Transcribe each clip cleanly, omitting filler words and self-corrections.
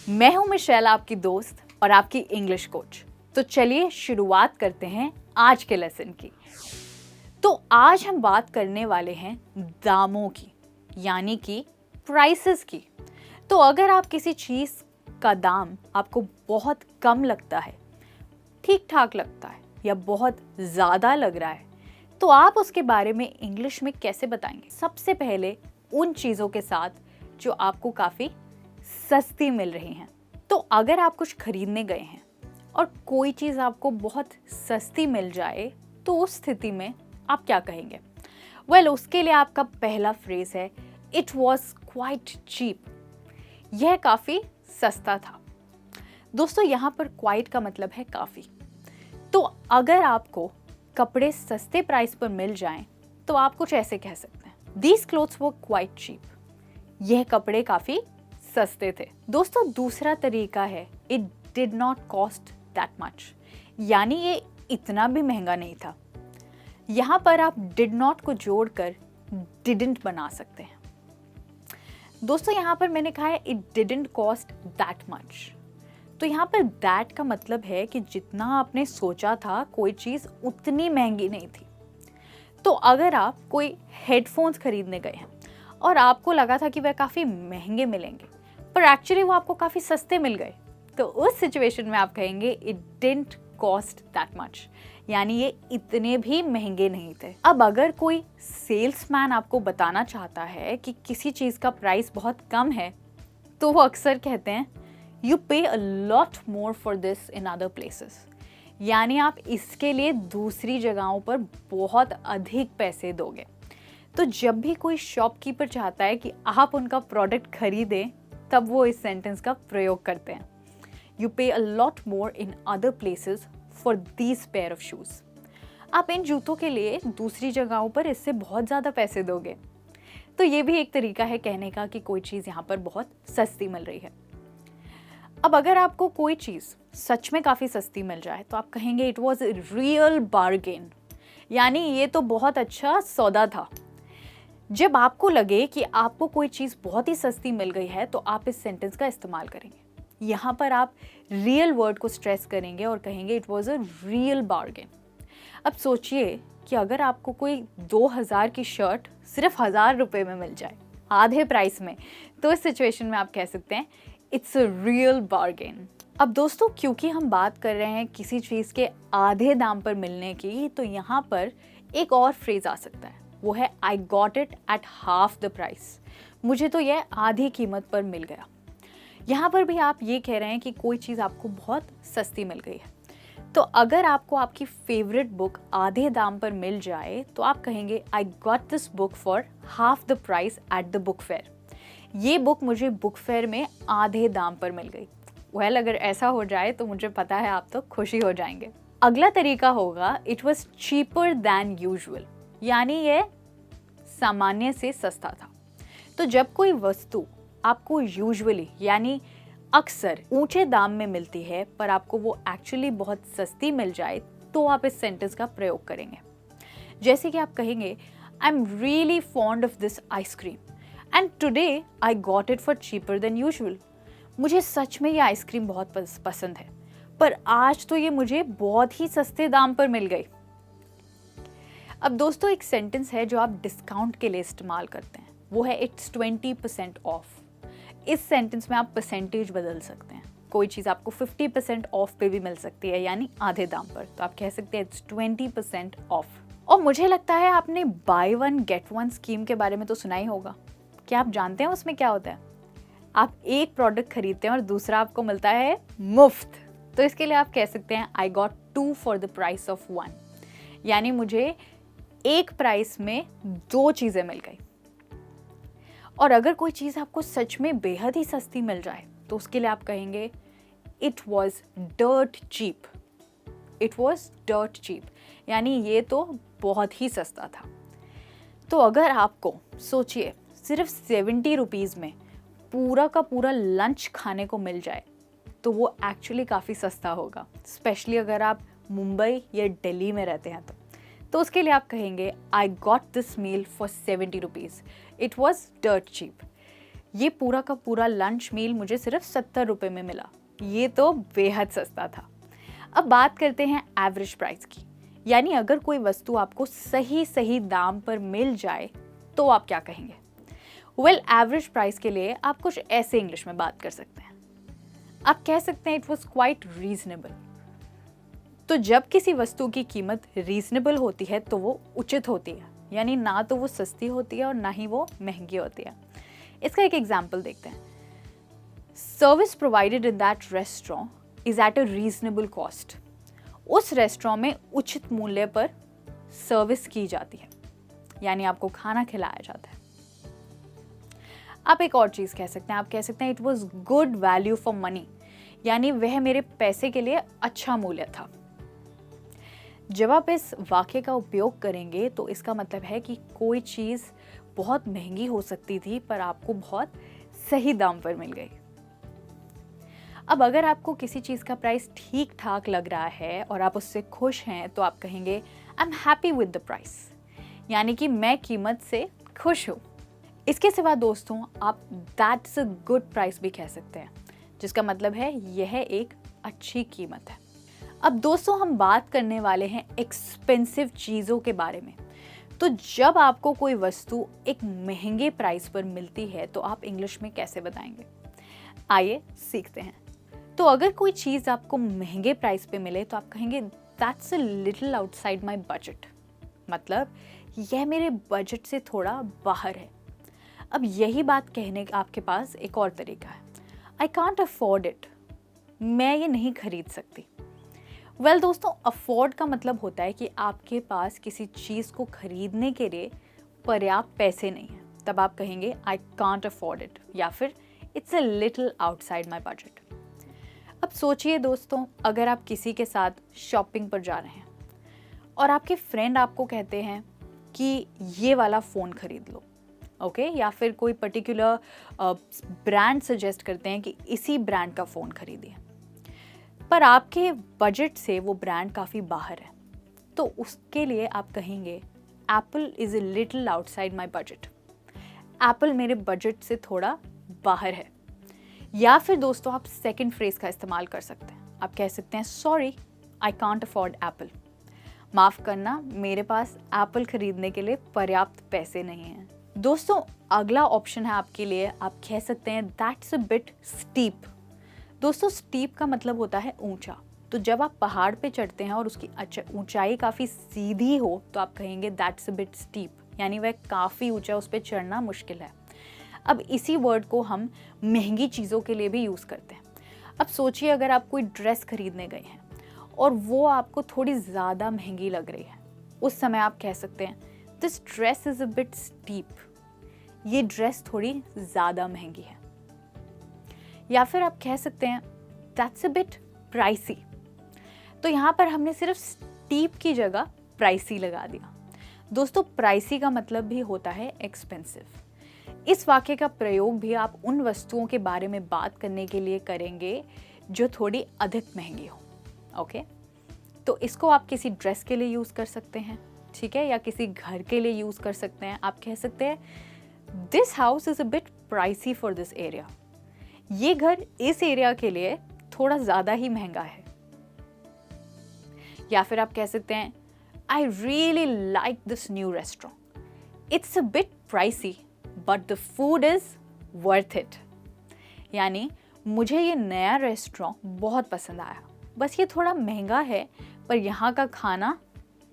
मैं हूं मिशेल, आपकी दोस्त और आपकी इंग्लिश कोच। तो चलिए शुरुआत करते हैं आज के लेसन की। तो आज हम बात करने वाले हैं दामों की, यानी कि प्राइसेस की। तो अगर आप किसी चीज़ का दाम आपको बहुत कम लगता है, ठीक ठाक लगता है या बहुत ज़्यादा लग रहा है, तो आप उसके बारे में इंग्लिश में कैसे बताएंगे? सबसे पहले उन चीज़ों के साथ जो आपको काफ़ी सस्ती मिल रही हैं। तो अगर आप कुछ खरीदने गए हैं और कोई चीज़ आपको बहुत सस्ती मिल जाए, तो उस स्थिति में आप क्या कहेंगे? उसके लिए आपका पहला फ्रेज है इट वॉज क्वाइट चीप। यह काफ़ी सस्ता था। दोस्तों, यहाँ पर क्वाइट का मतलब है काफ़ी। तो अगर आपको कपड़े सस्ते प्राइस पर मिल जाएं, तो आप कुछ ऐसे कह सकते हैं, these clothes were quite cheap. यह कपड़े काफ़ी सस्ते थे। दोस्तों, दूसरा तरीका है it did not cost that much, यानी ये इतना भी महंगा नहीं था। यहाँ पर आप डिड नॉट को जोड़कर डिडंट बना सकते हैं। दोस्तों, यहाँ पर मैंने कहा है it didn't cost that much. तो यहाँ पर दैट का मतलब है कि जितना आपने सोचा था कोई चीज़ उतनी महंगी नहीं थी। तो अगर आप कोई हेडफोन्स खरीदने गए हैं और आपको लगा था कि वह काफ़ी महंगे मिलेंगे, पर एक्चुअली वो आपको काफ़ी सस्ते मिल गए, तो उस सिचुएशन में आप कहेंगे it didn't cost that much, यानी ये इतने भी महंगे नहीं थे। अब अगर कोई सेल्समैन आपको बताना चाहता है कि किसी चीज़ का प्राइस बहुत कम है, तो वो अक्सर कहते हैं यू पे a lot more for this in other places, यानी आप इसके लिए दूसरी जगहों पर बहुत अधिक पैसे दोगे। तो जब भी कोई शॉपकीपर चाहता है कि आप उनका प्रोडक्ट खरीदें, तब वो इस सेंटेंस का प्रयोग करते हैं, यू पे a lot more in other places for these pair of shoes. आप इन जूतों के लिए दूसरी जगहों पर इससे बहुत ज़्यादा पैसे दोगे। तो ये भी एक तरीका है कहने का कि कोई चीज़ यहाँ पर बहुत सस्ती मिल रही है। अब अगर आपको कोई चीज़ सच में काफ़ी सस्ती मिल जाए, तो आप कहेंगे it was a real bargain, यानी ये तो बहुत अच्छा सौदा था। जब आपको लगे कि आपको कोई चीज़ बहुत ही सस्ती मिल गई है, तो आप इस सेंटेंस का इस्तेमाल करेंगे। यहाँ पर आप रियल वर्ड को स्ट्रेस करेंगे और कहेंगे it was a real bargain. अब सोचिए कि अगर आपको कोई 2000 की शर्ट सिर्फ 1000 रुपये में मिल जाए, आधे प्राइस में, तो इस सिचुएशन में आप कह सकते हैं इट्स अ रियल बार्गेन। अब दोस्तों, क्योंकि हम बात कर रहे हैं किसी चीज़ के आधे दाम पर मिलने की, तो यहाँ पर एक और फ्रेज आ सकता है, वो है I got it at half the price. मुझे तो यह आधी कीमत पर मिल गया। यहाँ पर भी आप ये कह रहे हैं कि कोई चीज़ आपको बहुत सस्ती मिल गई है। तो अगर आपको आपकी फेवरेट बुक आधे दाम पर मिल जाए, तो आप कहेंगे I got this book for half the price at the book fair. ये बुक मुझे बुक फेयर में आधे दाम पर मिल गई। अगर ऐसा हो जाए तो मुझे पता है आप तो खुशी हो जाएंगे। अगला तरीका होगा it was cheaper then usual, यानी ये सामान्य से सस्ता था। तो जब कोई वस्तु आपको यूजुअली यानी अक्सर ऊंचे दाम में मिलती है, पर आपको वो एक्चुअली बहुत सस्ती मिल जाए, तो आप इस सेंटेंस का प्रयोग करेंगे। जैसे कि आप कहेंगे I am really fond of this ice cream and today I got it for cheaper than usual. मुझे सच में ये आइसक्रीम बहुत पसंद है, पर आज तो ये मुझे बहुत ही सस्ते दाम पर मिल गई। अब दोस्तों, एक सेंटेंस है जो आप डिस्काउंट के लिए इस्तेमाल करते हैं, वो है इट्स 20% ऑफ। इस सेंटेंस में आप परसेंटेज बदल सकते हैं। कोई चीज़ आपको 50% ऑफ पे भी मिल सकती है, यानी आधे दाम पर, तो आप कह सकते हैं इट्स 20% ऑफ। और मुझे लगता है आपने by one get one scheme के बारे में तो सुना ही होगा। क्या आप जानते हैं उसमें क्या होता है? आप एक प्रोडक्ट खरीदते हैं और दूसरा आपको मिलता है मुफ्त। तो इसके लिए आप कह सकते हैं I got 2 for the price of 1, यानी मुझे एक प्राइस में 2 चीज़ें मिल गई। और अगर कोई चीज़ आपको सच में बेहद ही सस्ती मिल जाए, तो उसके लिए आप कहेंगे it was dirt cheap. It was dirt cheap, यानी ये तो बहुत ही सस्ता था। तो अगर आपको सोचिए सिर्फ 70 रुपीज़ में पूरा का पूरा लंच खाने को मिल जाए, तो वो एक्चुअली काफ़ी सस्ता होगा, स्पेशली अगर आप मुंबई या दिल्ली में रहते हैं तो उसके लिए आप कहेंगे I got this meal for 70 rupees, it was dirt cheap. ये पूरा का पूरा लंच मील मुझे सिर्फ 70 रुपये में मिला। ये तो बेहद सस्ता था। अब बात करते हैं एवरेज प्राइस की, यानी अगर कोई वस्तु आपको सही सही दाम पर मिल जाए तो आप क्या कहेंगे? वेल, एवरेज प्राइस के लिए आप कुछ ऐसे इंग्लिश में बात कर सकते हैं। आप कह सकते हैं इट वॉज क्वाइट रीजनेबल। तो जब किसी वस्तु की कीमत रीजनेबल होती है तो वो उचित होती है, यानी ना तो वो सस्ती होती है और ना ही वो महंगी होती है। इसका एक एग्जाम्पल देखते हैं। Service provided in that restaurant is at a reasonable cost. उस रेस्टोरेंट में उचित मूल्य पर सर्विस की जाती है, यानी आपको खाना खिलाया जाता है। आप एक और चीज कह सकते हैं, आप कह सकते हैं it was good value for money, यानी वह मेरे पैसे के लिए अच्छा मूल्य था। जब आप इस वाक्य का उपयोग करेंगे तो इसका मतलब है कि कोई चीज बहुत महंगी हो सकती थी पर आपको बहुत सही दाम पर मिल गई। अब अगर आपको किसी चीज का प्राइस ठीक ठाक लग रहा है और आप उससे खुश हैं तो आप कहेंगे I am happy with the price, यानी कि मैं कीमत से खुश हूं। इसके सिवा दोस्तों आप दैट्स अ गुड प्राइस भी कह सकते हैं, जिसका मतलब है यह एक अच्छी कीमत है। अब दोस्तों हम बात करने वाले हैं एक्सपेंसिव चीज़ों के बारे में। तो जब आपको कोई वस्तु एक महंगे प्राइस पर मिलती है तो आप इंग्लिश में कैसे बताएंगे? आइए सीखते हैं। तो अगर कोई चीज़ आपको महंगे प्राइस पे मिले तो आप कहेंगे that's a little outside my budget, मतलब यह मेरे बजट से थोड़ा बाहर है। अब यही बात कहने का आपके पास एक और तरीका है, आई कांट अफोर्ड इट, मैं ये नहीं खरीद सकती। वेल दोस्तों, अफोर्ड का मतलब होता है कि आपके पास किसी चीज़ को खरीदने के लिए पर्याप्त पैसे नहीं है, तब आप कहेंगे आई कांट अफोर्ड इट या फिर it's a little outside my budget. अब सोचिए दोस्तों, अगर आप किसी के साथ शॉपिंग पर जा रहे हैं और आपके फ्रेंड आपको कहते हैं कि ये वाला फ़ोन खरीद लो, ओके, या फिर कोई पर्टिकुलर ब्रांड सजेस्ट करते हैं कि इसी ब्रांड का फ़ोन खरीदिए, पर आपके बजट से वो ब्रांड काफ़ी बाहर है, तो उसके लिए आप कहेंगे Apple is a little outside my budget, Apple मेरे बजट से थोड़ा बाहर है। या फिर दोस्तों आप सेकंड फ्रेज का इस्तेमाल कर सकते हैं, आप कह सकते हैं sorry I can't afford Apple, माफ़ करना मेरे पास एप्पल खरीदने के लिए पर्याप्त पैसे नहीं हैं। दोस्तों अगला ऑप्शन है आपके लिए, आप कह सकते हैं दैट्स अ बिट स्टीप। दोस्तों स्टीप का मतलब होता है ऊंचा। तो जब आप पहाड़ पे चढ़ते हैं और उसकी ऊंचाई काफ़ी सीधी हो तो आप कहेंगे दैट्स अ बिट स्टीप, यानी वह काफ़ी ऊंचा, उस पर चढ़ना मुश्किल है। अब इसी वर्ड को हम महंगी चीज़ों के लिए भी यूज़ करते हैं। अब सोचिए अगर आप कोई ड्रेस खरीदने गए हैं और वो आपको थोड़ी ज़्यादा महंगी लग रही है, उस समय आप कह सकते हैं this dress is a bit steep, ये ड्रेस थोड़ी ज़्यादा महंगी है। या फिर आप कह सकते हैं दैट्स अ बिट प्राइसी। तो यहाँ पर हमने सिर्फ स्टीप की जगह प्राइसी लगा दिया। दोस्तों प्राइसी का मतलब भी होता है एक्सपेंसिव। इस वाक्य का प्रयोग भी आप उन वस्तुओं के बारे में बात करने के लिए करेंगे जो थोड़ी अधिक महंगी हो, ओके। तो इसको आप किसी ड्रेस के लिए यूज़ कर सकते हैं, ठीक है, या किसी घर के लिए यूज़ कर सकते हैं। आप कह सकते हैं this house is a bit pricey for this area, ये घर इस एरिया के लिए थोड़ा ज़्यादा ही महंगा है। या फिर आप कह सकते हैं I really like this new restaurant, it's a bit pricey but the food is worth it, यानी मुझे ये नया रेस्टोरेंट बहुत पसंद आया, बस ये थोड़ा महंगा है पर यहाँ का खाना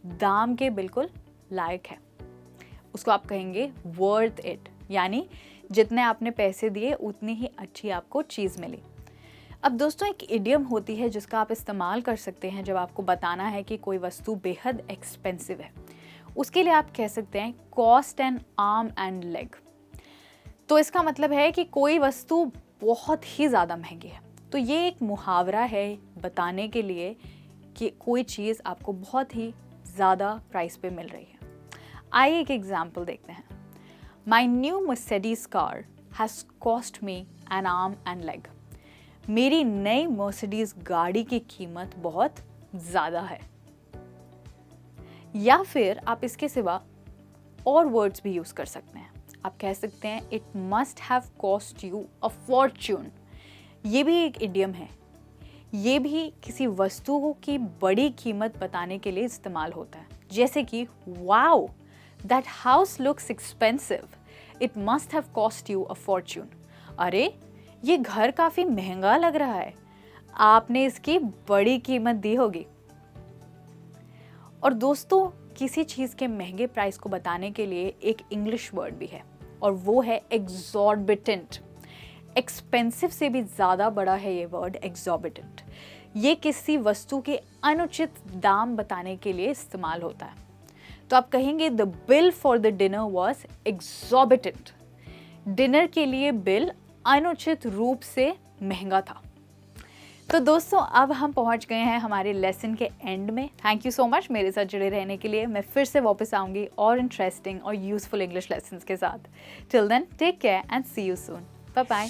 दाम के बिल्कुल लायक है। उसको आप कहेंगे वर्थ इट, यानी जितने आपने पैसे दिए उतनी ही अच्छी आपको चीज़ मिली। अब दोस्तों एक इडियम होती है जिसका आप इस्तेमाल कर सकते हैं जब आपको बताना है कि कोई वस्तु बेहद एक्सपेंसिव है। उसके लिए आप कह सकते हैं cost N arm and leg. तो इसका मतलब है कि कोई वस्तु बहुत ही ज़्यादा महंगी है। तो ये एक मुहावरा है बताने के लिए कि कोई चीज़ आपको बहुत ही ज़्यादा प्राइस पे मिल रही है। आइए एक एग्जाम्पल देखते हैं। My new Mercedes car has cost me N arm and leg. मेरी नई मर्सिडीज गाड़ी की कीमत बहुत ज़्यादा है। या फिर आप इसके सिवा और वर्ड्स भी यूज़ कर सकते हैं। आप कह सकते हैं it must have cost you a Fortune. ये भी एक इडियम है। ये भी किसी वस्तु की बड़ी कीमत बताने के लिए इस्तेमाल होता है, जैसे कि wow that house looks expensive, it must have cost you a Fortune. अरे ये घर काफ़ी महंगा लग रहा है, आपने इसकी बड़ी कीमत दी होगी। और दोस्तों, किसी चीज़ के महंगे प्राइस को बताने के लिए एक इंग्लिश वर्ड भी है और वो है एक्सॉर्बिटेंट। एक्सपेंसिव से भी ज़्यादा बड़ा है ये वर्ड एक्सॉर्बिटेंट। ये किसी वस्तु के अनुचित दाम बताने के लिए इस्तेमाल होता है। तो आप कहेंगे the bill for the dinner was exorbitant. Dinner के लिए बिल अनुचित रूप से महंगा था। तो दोस्तों, अब हम पहुंच गए हैं हमारे लेसन के एंड में। थैंक यू सो मच मेरे साथ जुड़े रहने के लिए। मैं फिर से वापस आऊंगी और इंटरेस्टिंग और यूजफुल इंग्लिश लेसन्स के साथ। Till then, take care and see you soon. Bye bye.